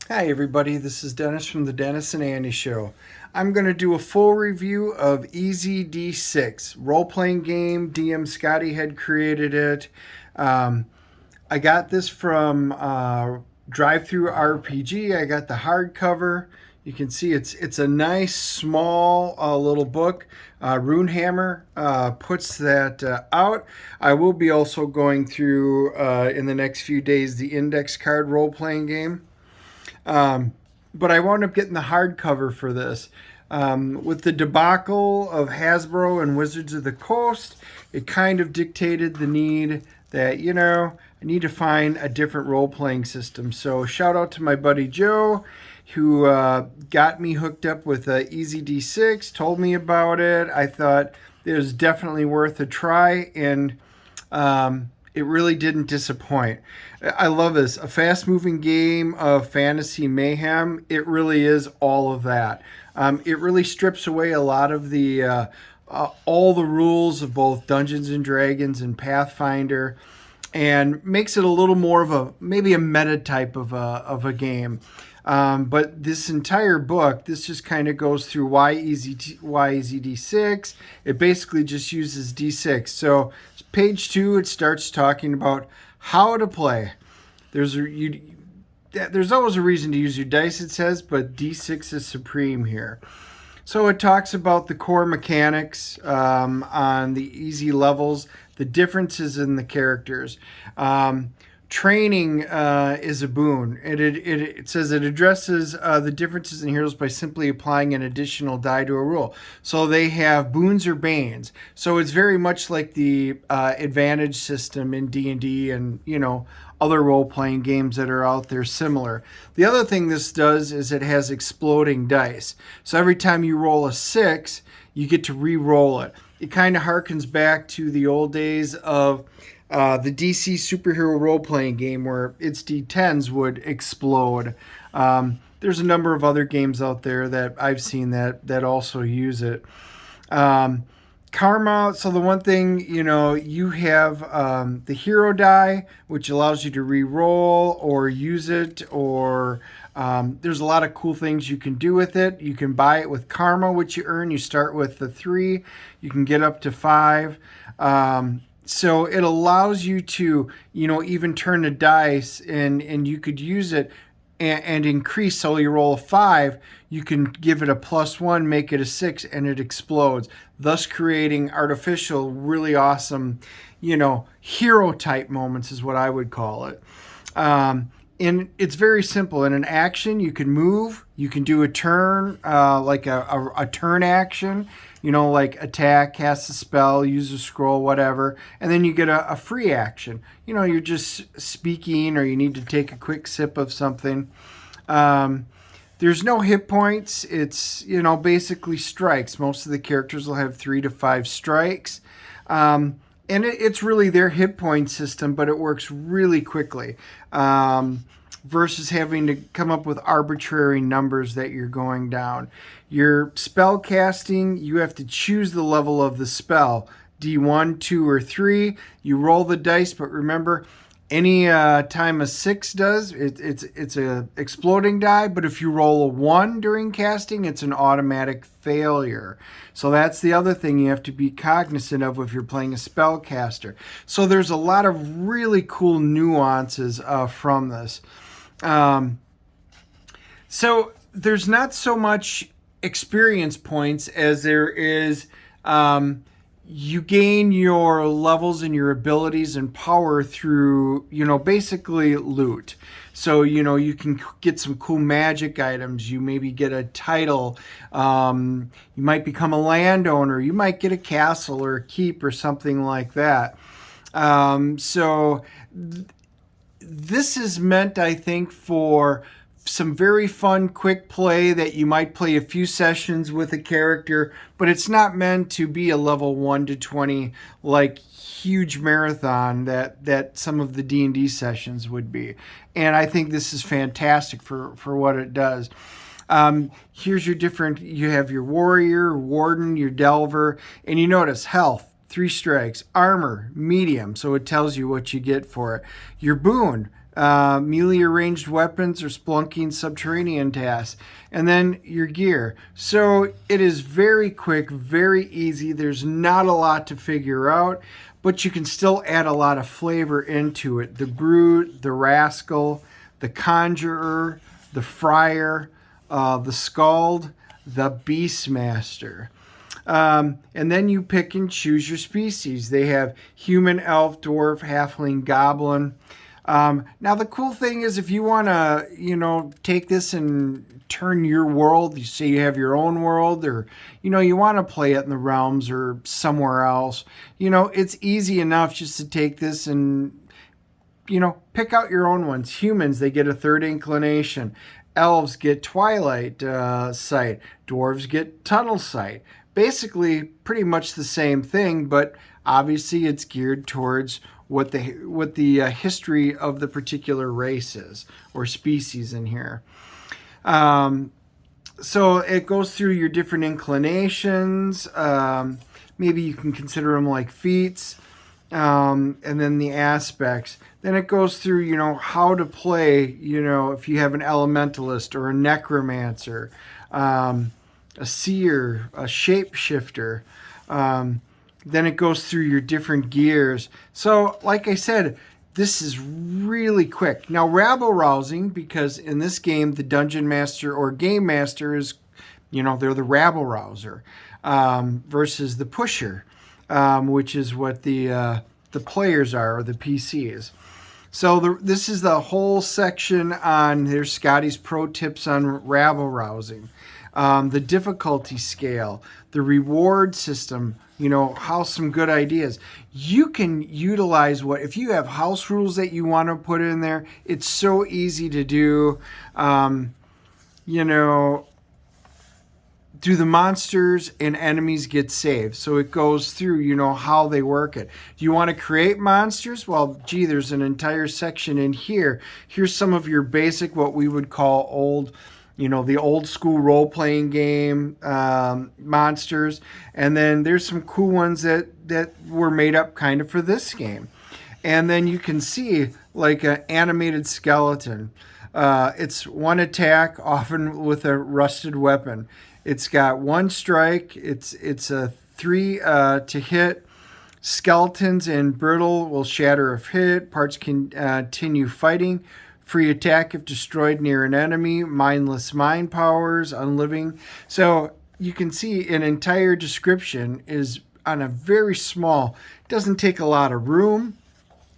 Hi everybody, this is Dennis from the Dennis and Andy Show. I'm going to do a full review of EZD6, role-playing game. DM Scotty had created it. I got this from Drive-Thru RPG. I got the hardcover. You can see it's a nice small little book. Runehammer puts that out. I will be also going through in the next few days the index card role-playing game. But I wound up getting the hardcover for this. With the debacle of Hasbro and Wizards of the Coast, it kind of dictated the need that, I need to find a different role playing system. So, shout out to my buddy Joe, who got me hooked up with EZD6, told me about it. I thought it was definitely worth a try, and it really didn't disappoint. I love this. A fast moving game of fantasy mayhem. It really is all of that. It really strips away a lot of the all the rules of both Dungeons and Dragons and Pathfinder, and makes it a little more of a maybe a meta type of a game. But this entire book, this just kind of goes through why EZD6. It basically just uses D6. So page 2, it starts talking about how to play. There's always a reason to use your dice, it says, but D6 is supreme here. So it talks about the core mechanics on the easy levels, the differences in the characters. Training is a boon. It says it addresses the differences in heroes by simply applying an additional die to a rule. So they have boons or banes. So it's very much like the advantage system in D&D and, other role-playing games that are out there similar. The other thing this does is it has exploding dice. So every time you roll a 6, you get to re-roll it. It kind of harkens back to the old days of the DC superhero role-playing game where its D10s would explode. There's a number of other games out there that I've seen that also use it. Karma, so the one thing, you have the hero die, which allows you to re-roll or use it, or there's a lot of cool things you can do with it. You can buy it with karma, which you earn. You start with the 3. You can get up to 5. So it allows you to, even turn the dice, and you could use it and increase. So you roll a 5, you can give it a +1, make it a 6, and it explodes, thus creating artificial, really awesome, hero type moments is what I would call it. And it's very simple. In an action, you can move, you can do a turn, like a turn action, like attack, cast a spell, use a scroll, whatever. And then you get a free action. You're just speaking or you need to take a quick sip of something. There's no hit points. It's, basically strikes. Most of the characters will have 3 to 5 strikes. And it's really their hit point system, but it works really quickly versus having to come up with arbitrary numbers that you're going down. Your spell casting, you have to choose the level of the spell. D1, 2, or 3. You roll the dice, but remember, any time a 6 does, it's a exploding die, but if you roll a 1 during casting, it's an automatic failure. So that's the other thing you have to be cognizant of if you're playing a spellcaster. So there's a lot of really cool nuances from this. So there's not so much experience points as there is you gain your levels and your abilities and power through, basically loot. So, you can get some cool magic items. You maybe get a title. You might become a landowner. You might get a castle or a keep or something like that. This is meant, I think, for some very fun, quick play that you might play a few sessions with a character, but it's not meant to be a level 1 to 20 like huge marathon that some of the D&D sessions would be. And I think this is fantastic for what it does. Here's you have your warrior, warden, your delver, and you notice health, 3 strikes, armor, medium, so it tells you what you get for it. Your boon, melee ranged weapons, or splunking subterranean tasks. And then your gear. So it is very quick, very easy. There's not a lot to figure out, but you can still add a lot of flavor into it. The Brute, the Rascal, the Conjurer, the Friar, the Scald, the Beastmaster. And then you pick and choose your species. They have human, elf, dwarf, halfling, goblin. Now the cool thing is, if you want to, take this and turn your world, you say you have your own world, or, you want to play it in the realms or somewhere else, it's easy enough just to take this and, pick out your own ones. Humans, they get a third inclination. Elves get twilight sight. Dwarves get tunnel sight. Basically, pretty much the same thing, but obviously it's geared towards what the history of the particular race is, or species in here. So it goes through your different inclinations. Maybe you can consider them like feats, and then the aspects. Then it goes through, how to play, if you have an elementalist or a necromancer, a seer, a shapeshifter. Then it goes through your different gears. So, like I said, this is really quick. Now, rabble-rousing, because in this game, the dungeon master or game master is, they're the rabble-rouser, versus the pusher, which is what the players are, or the PCs. So this is the whole section on, here's Scotty's pro tips on rabble-rousing. The difficulty scale, the reward system, how some good ideas. You can utilize if you have house rules that you want to put in there, it's so easy to do. Do the monsters and enemies get saved? So it goes through, how they work it. Do you want to create monsters? Well, there's an entire section in here. Here's some of your basic, what we would call old, the old school role-playing game monsters. And then there's some cool ones that were made up kind of for this game. And then you can see like an animated skeleton. It's one attack, often with a rusted weapon. It's got one strike. It's a 3 to hit. Skeletons and brittle will shatter if hit. Parts can continue fighting. Free attack if destroyed near an enemy. Mindless mind powers. Unliving. So you can see an entire description is on a very small. Doesn't take a lot of room,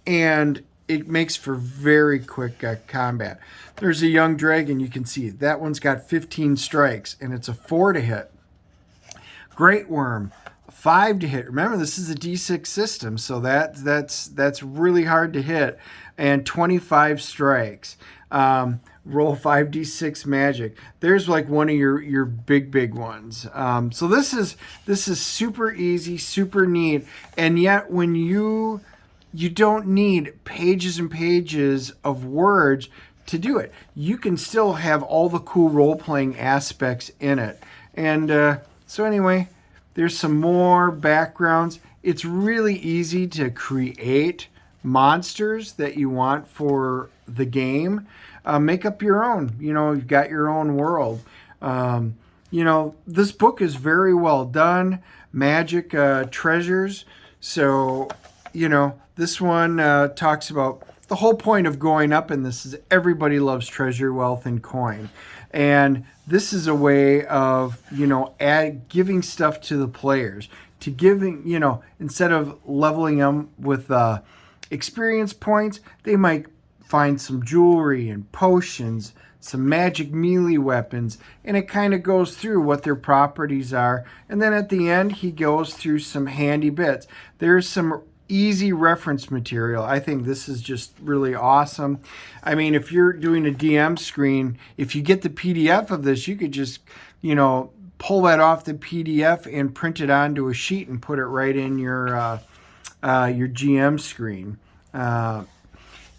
and it makes for very quick combat. There's a young dragon. You can see that one's got 15 strikes, and it's a 4 to hit. Great worm, 5 to hit. Remember, this is a D6 system, so that's really hard to hit. And 25 strikes. Roll 5d6 magic. There's like one of your big ones. So this is super easy, super neat, and yet when you don't need pages and pages of words to do it. You can still have all the cool role-playing aspects in it. And so anyway, there's some more backgrounds. It's really easy to create monsters that you want for the game. Make up your own. You've got your own world. This book is very well done. Magic treasures. So, this one talks about the whole point of going up in this is everybody loves treasure, wealth, and coin. And this is a way of, giving stuff to the players. To giving, instead of leveling them with experience points, they might find some jewelry and potions, some magic melee weapons, and it kind of goes through what their properties are. And then at the end, he goes through some handy bits. There's some easy reference material. I think this is just really awesome. I mean, if you're doing a DM screen, if you get the PDF of this, you could just, pull that off the PDF and print it onto a sheet and put it right in your GM screen.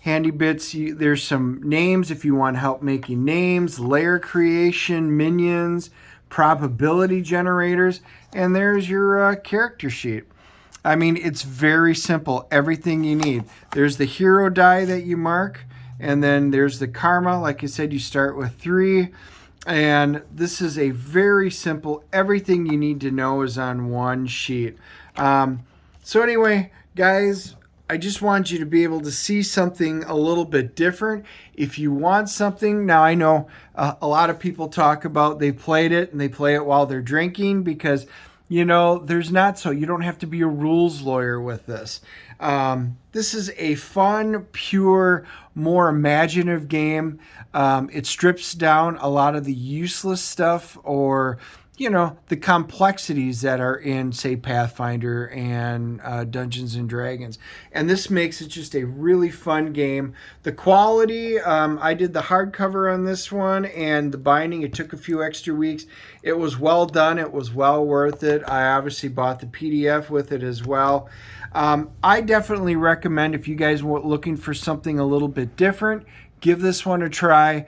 Handy bits, there's some names if you want help making names, layer creation, minions, probability generators, and there's your character sheet. I mean, it's very simple, everything you need. There's the hero die that you mark, And then there's the karma. Like I said, you start with 3. And this is a very simple, everything you need to know is on one sheet. So anyway, guys, I just want you to be able to see something a little bit different. If you want something, now I know a lot of people talk about they played it and they play it while they're drinking because, you know, there's not so. You don't have to be a rules lawyer with this. This is a fun, pure, more imaginative game. It strips down a lot of the useless stuff or, you know, the complexities that are in, say, Pathfinder and Dungeons and Dragons. And this makes it just a really fun game. The quality, I did the hardcover on this one and the binding. It took a few extra weeks. It was well done. It was well worth it. I obviously bought the PDF with it as well. I definitely recommend if you guys were looking for something a little bit different, give this one a try.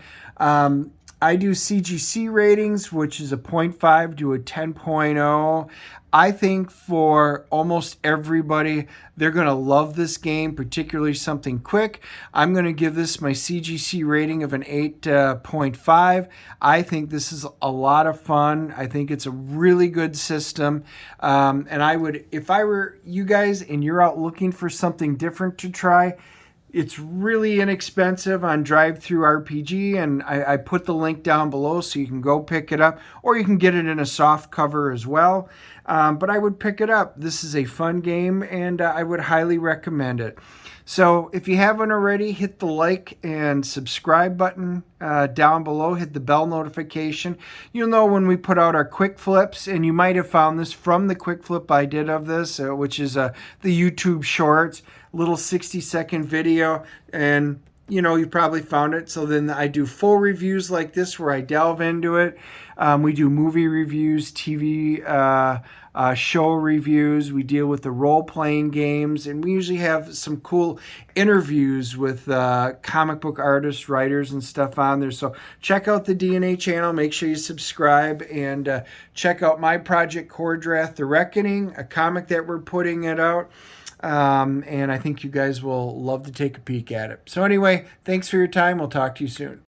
I do CGC ratings, which is a 0.5 to a 10.0. I think for almost everybody, they're going to love this game, particularly something quick. I'm going to give this my CGC rating of an 8.5. I think this is a lot of fun. I think it's a really good system. And I would, if I were you guys and you're out looking for something different to try, it's really inexpensive on DriveThruRPG, and I put the link down below so you can go pick it up, or you can get it in a soft cover as well. But I would pick it up. This is a fun game, and I would highly recommend it. So if you haven't already, hit the like and subscribe button down below. Hit the bell notification. You'll know when we put out our quick flips, and you might have found this from the quick flip I did of this, which is the YouTube Shorts, little 60-second video, and you know, you probably found it. So then I do full reviews like this where I delve into it. We do movie reviews, TV show reviews. We deal with the role-playing games, and we usually have some cool interviews with comic book artists, writers, and stuff on there. So check out the DNA channel. Make sure you subscribe, and check out my project, Kor-Drath, The Reckoning, a comic that we're putting it out. And I think you guys will love to take a peek at it. So anyway, thanks for your time. We'll talk to you soon.